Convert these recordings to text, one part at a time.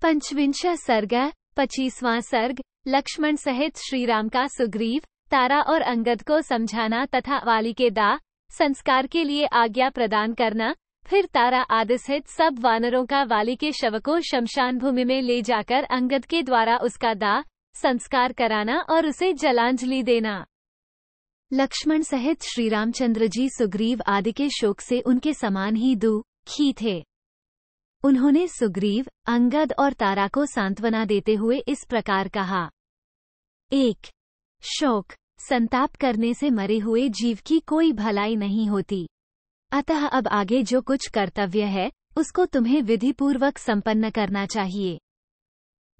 पंचविंशः सर्गः 25वां सर्ग। लक्ष्मण सहित श्रीराम का सुग्रीव, तारा और अंगद को समझाना तथा वाली के दाह संस्कार के लिए आज्ञा प्रदान करना। फिर तारा आदि सहित सब वानरों का वाली के शव को शमशान भूमि में ले जाकर अंगद के द्वारा उसका दाह संस्कार कराना और उसे जलांजलि देना। लक्ष्मण सहित श्रीरामचंद्र जी सुग्रीव आदि के शोक से उनके समान ही दुखी थे। उन्होंने सुग्रीव, अंगद और तारा को सांत्वना देते हुए इस प्रकार कहा। 1. शोक, संताप करने से मरे हुए जीव की कोई भलाई नहीं होती। अतः अब आगे जो कुछ कर्तव्य है उसको तुम्हें विधिपूर्वक संपन्न करना चाहिए।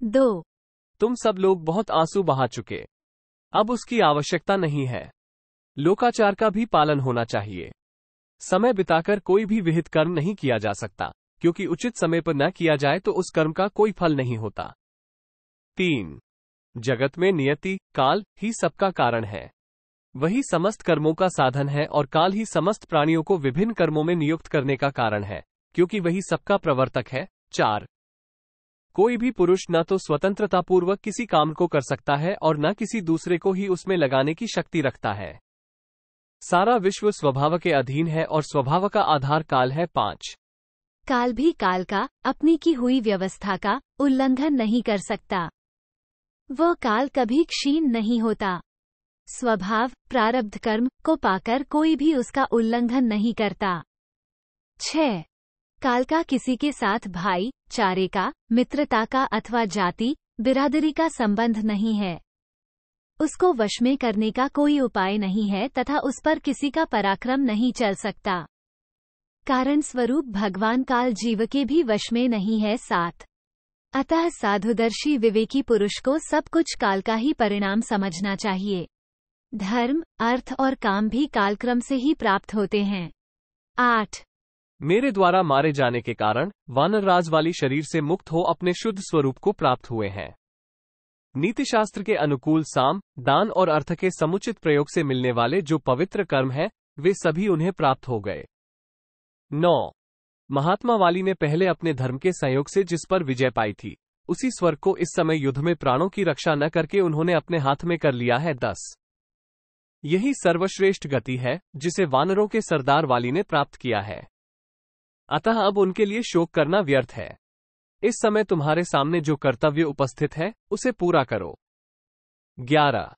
2. तुम सब लोग बहुत आंसू बहा चुके, अब उसकी आवश्यकता नहीं है। लोकाचार का भी पालन होना चाहिए। समय बिताकर कोई भी विहित कर्म नहीं किया जा सकता, क्योंकि उचित समय पर न किया जाए तो उस कर्म का कोई फल नहीं होता। 3. जगत में नियति, काल ही सबका कारण है। वही समस्त कर्मों का साधन है और काल ही समस्त प्राणियों को विभिन्न कर्मों में नियुक्त करने का कारण है, क्योंकि वही सबका प्रवर्तक है। 4. कोई भी पुरुष न तो स्वतंत्रतापूर्वक किसी काम को कर सकता है और न किसी दूसरे को ही उसमें लगाने की शक्ति रखता है। सारा विश्व स्वभाव के अधीन है और स्वभाव का आधार काल है। 5. काल भी काल का, अपनी की हुई व्यवस्था का उल्लंघन नहीं कर सकता। वह काल कभी क्षीण नहीं होता। स्वभाव प्रारब्ध कर्म को पाकर कोई भी उसका उल्लंघन नहीं करता। 6. काल का किसी के साथ भाई चारे का, मित्रता का अथवा जाति बिरादरी का संबंध नहीं है। उसको वश में करने का कोई उपाय नहीं है तथा उस पर किसी का पराक्रम नहीं चल सकता। कारण स्वरूप भगवान काल जीव के भी वश में नहीं है। 7. अतः साधुदर्शी विवेकी पुरुष को सब कुछ काल का ही परिणाम समझना चाहिए। धर्म, अर्थ और काम भी कालक्रम से ही प्राप्त होते हैं। 8. मेरे द्वारा मारे जाने के कारण वानरराज वाली शरीर से मुक्त हो अपने शुद्ध स्वरूप को प्राप्त हुए हैं। नीतिशास्त्र के अनुकूल साम, दान और अर्थ के समुचित प्रयोग से मिलने वाले जो पवित्र कर्म है वे सभी उन्हें प्राप्त हो गए। 9. महात्मा वाली ने पहले अपने धर्म के संयोग से जिस पर विजय पाई थी, उसी स्वर्ग को इस समय युद्ध में प्राणों की रक्षा न करके उन्होंने अपने हाथ में कर लिया है। 10. यही सर्वश्रेष्ठ गति है जिसे वानरों के सरदार वाली ने प्राप्त किया है। अतः अब उनके लिए शोक करना व्यर्थ है। इस समय तुम्हारे सामने जो कर्तव्य उपस्थित है उसे पूरा करो। 11.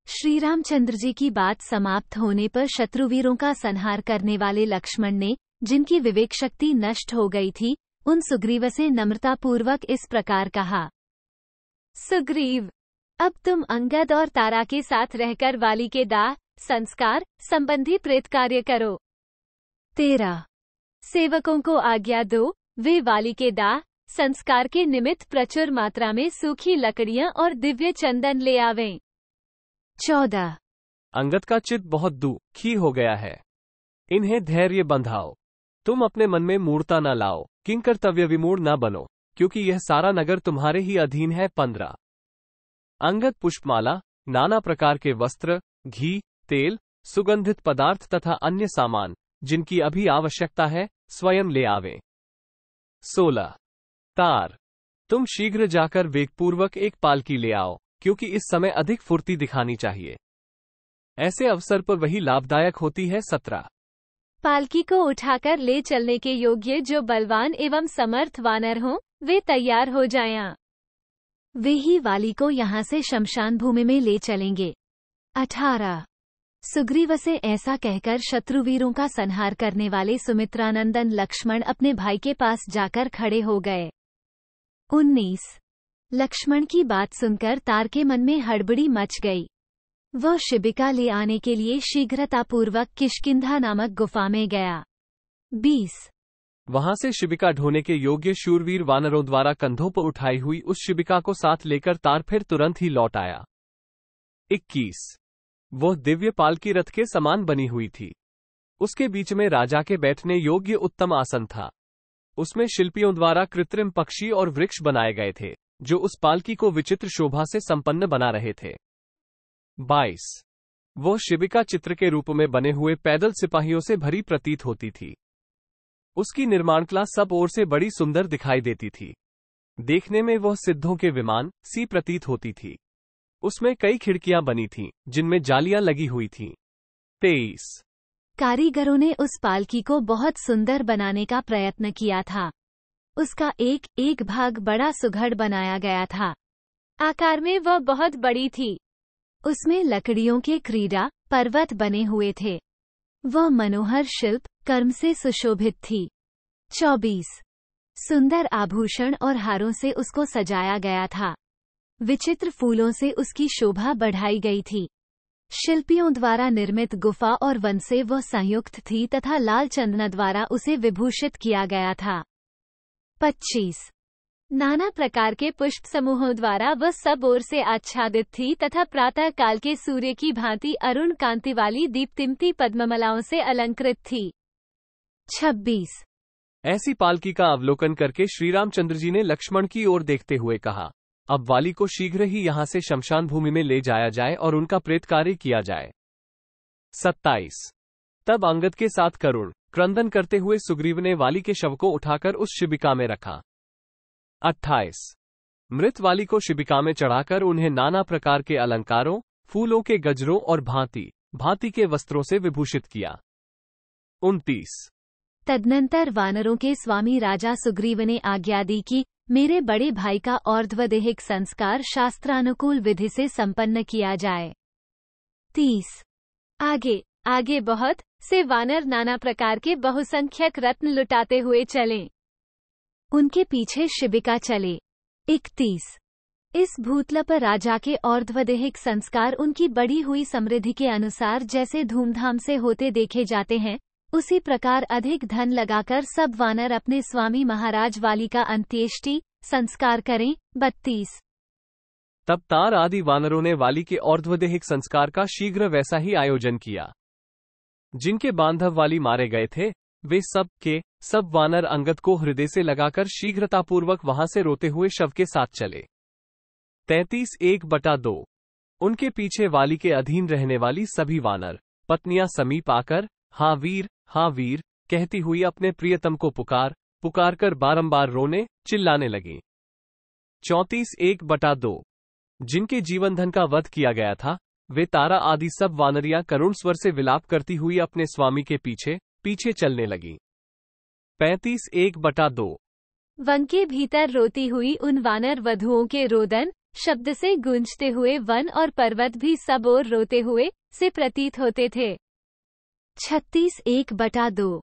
श्रीरामचंद्र जी की बात समाप्त होने पर शत्रुवीरों का संहार करने वाले लक्ष्मण ने, जिनकी विवेक शक्ति नष्ट हो गई थी, उन सुग्रीव से नम्रतापूर्वक इस प्रकार कहा। सुग्रीव, अब तुम अंगद और तारा के साथ रहकर वाली के दाह संस्कार संबंधी प्रेत कार्य करो। 13. सेवकों को आज्ञा दो, वे वाली के दाह संस्कार के निमित्त प्रचुर मात्रा में सूखी लकड़ियां और दिव्य चंदन ले आवें। 14. अंगद का चित्त बहुत दुखी हो गया है, इन्हें धैर्य बंधाओ। तुम अपने मन में मूढ़ता न लाओ, किंकर्तव्य विमूढ़ न बनो, क्योंकि यह सारा नगर तुम्हारे ही अधीन है। 15. अंगद पुष्पमाला, नाना प्रकार के वस्त्र, घी, तेल, सुगंधित पदार्थ तथा अन्य सामान जिनकी अभी आवश्यकता है स्वयं ले आवे। 16. तार, तुम शीघ्र जाकर वेगपूर्वक एक पालकी ले आओ, क्योंकि इस समय अधिक फुर्ती दिखानी चाहिए। ऐसे अवसर पर वही लाभदायक होती है। 17. पालकी को उठाकर ले चलने के योग्य जो बलवान एवं समर्थ वानर हों, वे तैयार हो जाएं। वे ही वाली को यहाँ से शमशान भूमि में ले चलेंगे। 18. सुग्रीव से ऐसा कहकर शत्रुवीरों का संहार करने वाले सुमित्रानंदन लक्ष्मण अपने भाई के पास जाकर खड़े हो गए। 19. लक्ष्मण की बात सुनकर तार के मन में हड़बड़ी मच गई। वह शिबिका ले आने के लिए शीघ्रतापूर्वक किष्किंधा नामक गुफा में गया। 20. वहां से शिबिका ढोने के योग्य शूरवीर वानरों द्वारा कंधों पर उठाई हुई उस शिबिका को साथ लेकर तार फिर तुरंत ही लौट आया। 21. वह दिव्य पालकी रथ के समान बनी हुई थी। उसके बीच में राजा के बैठने योग्य उत्तम आसन था। उसमें शिल्पियों द्वारा कृत्रिम पक्षी और वृक्ष बनाए गए थे, जो उस पालकी को विचित्र शोभा से संपन्न बना रहे थे। 22. वह शिबिका चित्र के रूप में बने हुए पैदल सिपाहियों से भरी प्रतीत होती थी। उसकी निर्माण कला सब ओर से बड़ी सुंदर दिखाई देती थी। देखने में वह सिद्धों के विमान सी प्रतीत होती थी। उसमें कई खिड़कियां बनी थीं, जिनमें जालियां लगी हुई थीं। 23 कारीगरों ने उस पालकी को बहुत सुंदर बनाने का प्रयत्न किया था। उसका एक एक भाग बड़ा सुघड़ बनाया गया था। आकार में वह बहुत बड़ी थी। उसमें लकड़ियों के क्रीड़ा पर्वत बने हुए थे। वह मनोहर शिल्प कर्म से सुशोभित थी। 24 सुंदर आभूषण और हारों से उसको सजाया गया था। विचित्र फूलों से उसकी शोभा बढ़ाई गई थी। शिल्पियों द्वारा निर्मित गुफा और वन से वह संयुक्त थी तथा लाल चंदन द्वारा उसे विभूषित किया गया था। 25 नाना प्रकार के पुष्प समूहों द्वारा वह सब ओर से आच्छादित थी तथा प्रातः काल के सूर्य की भांति अरुण कांति वाली दीप्तिमती पद्ममालाओं से अलंकृत थी। 26 ऐसी पालकी का अवलोकन करके श्री रामचंद्र जी ने लक्ष्मण की ओर देखते हुए कहा, अब वाली को शीघ्र ही यहाँ से शमशान भूमि में ले जाया जाए और उनका प्रेत कार्य किया जाए। 27 तब अंगद के साथ करुण क्रंदन करते हुए सुग्रीव ने वाली के शव को उठाकर उस शिबिका में रखा। 28 मृत वाली को शिबिका में चढ़ाकर उन्हें नाना प्रकार के अलंकारों, फूलों के गजरों और भांति भांति के वस्त्रों से विभूषित किया। 29 तदनंतर वानरों के स्वामी राजा सुग्रीव ने आज्ञा दी कि मेरे बड़े भाई का और्ध्वदेहिक संस्कार शास्त्रानुकूल विधि से संपन्न किया जाए। 30 आगे आगे बहुत से वानर नाना प्रकार के बहुसंख्यक रत्न लुटाते हुए चले। उनके पीछे शिबिका चले। 31 इस भूतलप राजा के और्ध्वदेहिक संस्कार उनकी बढ़ी हुई समृद्धि के अनुसार जैसे धूमधाम से होते देखे जाते हैं, उसी प्रकार अधिक धन लगाकर सब वानर अपने स्वामी महाराज वाली का अंत्येष्टि संस्कार करें। 32 तब तार आदि वानरों ने वाली के और्ध्वदेहिक संस्कार का शीघ्र वैसा ही आयोजन किया। जिनके बांधव वाली मारे गए थे, वे सब के सब वानर अंगद को हृदय से लगाकर शीघ्रतापूर्वक वहां से रोते हुए शव के साथ चले। 33 1/2 उनके पीछे वाली के अधीन रहने वाली सभी वानर पत्नियां समीप आकर हाँ वीर कहती हुई अपने प्रियतम को पुकार कर बारंबार रोने चिल्लाने लगी। 34 1/2 जिनके जीवन धन का वध किया गया था, वे तारा आदि सब वानरियां करुण स्वर से विलाप करती हुई अपने स्वामी के पीछे चलने लगी। 35 1/2 वन के भीतर रोती हुई उन वानर वधुओं के रोदन शब्द से गूंजते हुए वन और पर्वत भी सब ओर रोते हुए से प्रतीत होते थे। 36 1/2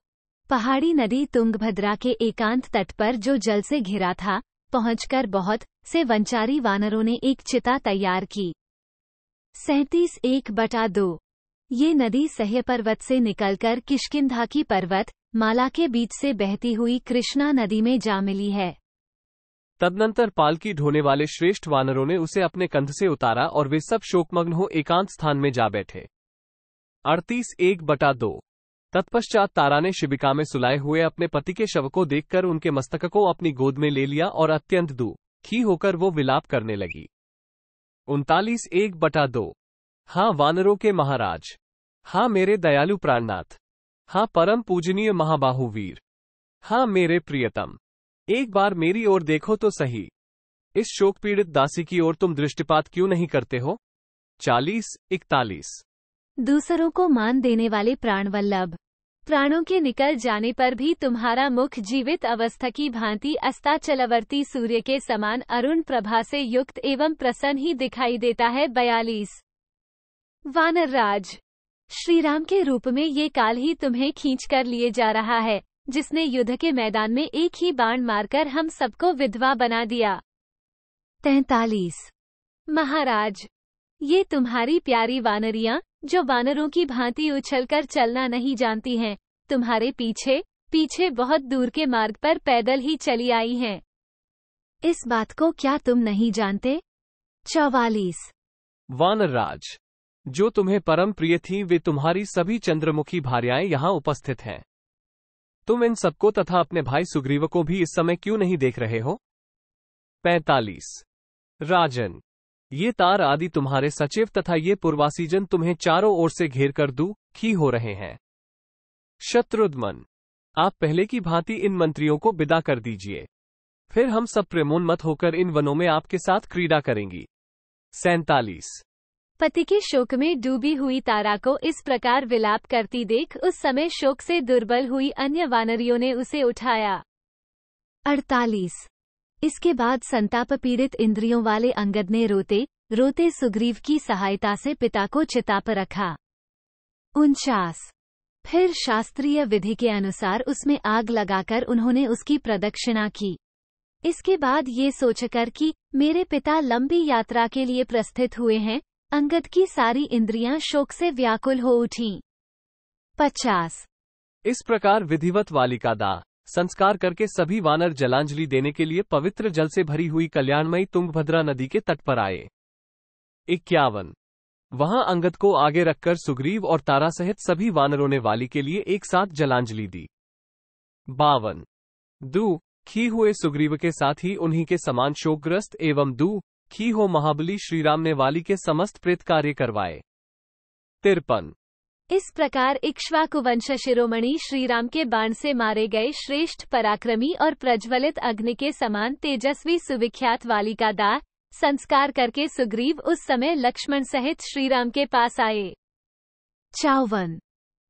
पहाड़ी नदी तुंगभद्रा के एकांत तट पर जो जल से घिरा था, पहुंचकर बहुत से वंचारी वानरों ने एक चिता तैयार की। 37 1/2 ये नदी सह्य पर्वत से निकलकर किष्किंधा की पर्वत माला के बीच से बहती हुई कृष्णा नदी में जा मिली है। तदनंतर पालकी ढोने वाले श्रेष्ठ वानरों ने उसे अपने कंध से उतारा और वे सब शोकमग्न हो एकांत स्थान में जा बैठे। 38 1/2 तत्पश्चात तारा ने शिबिका में सुलाए हुए अपने पति के शव को देखकर उनके मस्तक को अपनी गोद में ले लिया और अत्यंत दुखी होकर वो विलाप करने लगी। 39 1/2 हाँ वानरों के महाराज, हाँ मेरे दयालु प्राणनाथ, हाँ परम पूजनीय महाबाहु वीर, हाँ मेरे प्रियतम, एक बार मेरी ओर देखो तो सही। इस शोक पीड़ित दासी की ओर तुम दृष्टिपात क्यों नहीं करते हो। 40 41 दूसरों को मान देने वाले प्राणवल्लभ, प्राणों के निकल जाने पर भी तुम्हारा मुख जीवित अवस्था की भांति अस्ताचलवर्ती सूर्य के समान अरुण प्रभा से युक्त एवं प्रसन्न ही दिखाई देता है। 42 वानर राज, श्रीराम के रूप में ये काल ही तुम्हें खींच कर लिए जा रहा है, जिसने युद्ध के मैदान में एक ही बाण मारकर हम सबको विधवा बना दिया। 43 महाराज, ये तुम्हारी प्यारी वानरियां, जो वानरों की भांति उछलकर चलना नहीं जानती हैं, तुम्हारे पीछे बहुत दूर के मार्ग पर पैदल ही चली आई हैं। इस बात को क्या तुम नहीं जानते। 44 वानरराज, जो तुम्हें परम प्रिय थी वे तुम्हारी सभी चंद्रमुखी भार्याएं यहाँ उपस्थित हैं। तुम इन सबको तथा अपने भाई सुग्रीव को भी इस समय क्यों नहीं देख रहे हो। 45 राजन, ये तार आदि तुम्हारे सचिव तथा ये पूर्वासीजन तुम्हें चारों ओर से घेर कर दुखी हो रहे हैं। शत्रुघ्न, आप पहले की भांति इन मंत्रियों को विदा कर दीजिए। फिर हम सब प्रेमोन्मत्त होकर इन वनों में आपके साथ क्रीड़ा करेंगी। 47। पति के शोक में डूबी हुई तारा को इस प्रकार विलाप करती देख उस समय शोक से दुर्बल हुई अन्य वानरियों ने उसे उठाया। 48। इसके बाद संताप पीड़ित इंद्रियों वाले अंगद ने रोते रोते सुग्रीव की सहायता से पिता को चिता पर रखा। 49। फिर शास्त्रीय विधि के अनुसार उसमें आग लगाकर उन्होंने उसकी प्रदक्षिणा की। इसके बाद ये सोचकर कि मेरे पिता लंबी यात्रा के लिए प्रस्थित हुए हैं, अंगद की सारी इंद्रियां शोक से व्याकुल हो उठीं। 50। इस प्रकार विधिवत वाली का दाह संस्कार करके सभी वानर जलांजलि देने के लिए पवित्र जल से भरी हुई कल्याणमयी तुंगभद्रा नदी के तट पर आए। 51। वहां अंगद को आगे रखकर सुग्रीव और तारा सहित सभी वानरों ने वाली के लिए एक साथ जलांजलि दी। 52। दुखी हुए सुग्रीव के साथ ही उन्हीं के समान शोकग्रस्त एवं दुखी हो महाबली श्रीराम ने वाली के समस्त प्रेत कार्य करवाए। 53। इस प्रकार इक्ष्वाकुवंश शिरोमणि श्रीराम के बाण से मारे गए श्रेष्ठ पराक्रमी और प्रज्वलित अग्नि के समान तेजस्वी सुविख्यात वाली का दाह संस्कार करके सुग्रीव उस समय लक्ष्मण सहित श्रीराम के पास आए। 54।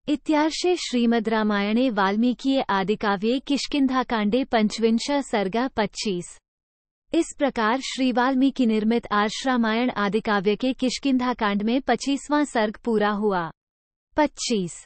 इत्यार्षे श्रीमद् रामायणे वाल्मीकिये आदिकाव्ये किष्किंधाकांडे पंचविंशः सर्गः 25। इस प्रकार श्री वाल्मीकि निर्मित आर्ष रामायण आदिकाव्य के किष्किंधाकांड में 25वां सर्ग पूरा हुआ। 25।